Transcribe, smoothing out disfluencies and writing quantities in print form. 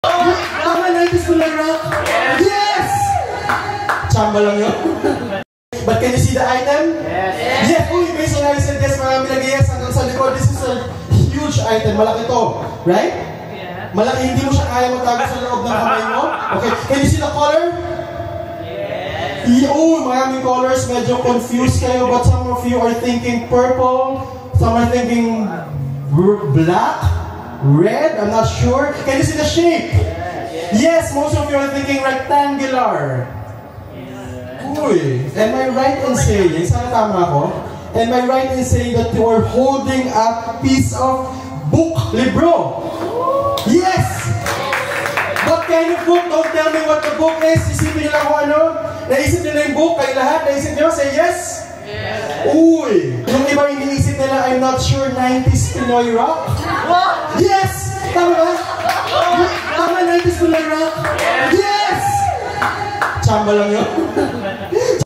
Tama, 90s ko lang rock. Yes! Chamba lang yun. But can you see the item? Yes. Yes. Uy, based on how you said yes, marami nag-yes hanggang sa likod. This is a huge item. Malaki to. Right? Malaki, hindi mo siya kaya matago sa loob ng kamay mo. Okay. Can you see the color? Oh, maraming colors. Medyo confused kayo, but some of you are thinking purple. Some are thinking black, red. I'm not sure. Can you see the shape? Yes, most of you are thinking rectangular. Uy, am I right in saying, sana tama ako? Am I right in saying that you are holding a piece of book, libro? Yes! What kind of book? Don't tell me what the book is. Isipin nyo lang kung ano. Naisip nyo na yung book, kayo lahat. Naisip nyo, say yes? Uy, yung iba iniisip nila, I'm not sure, 90s Pinoy rock? Yes! Tama ba? Tama, 90s Pinoy rock? Yes! Chamba lang yun.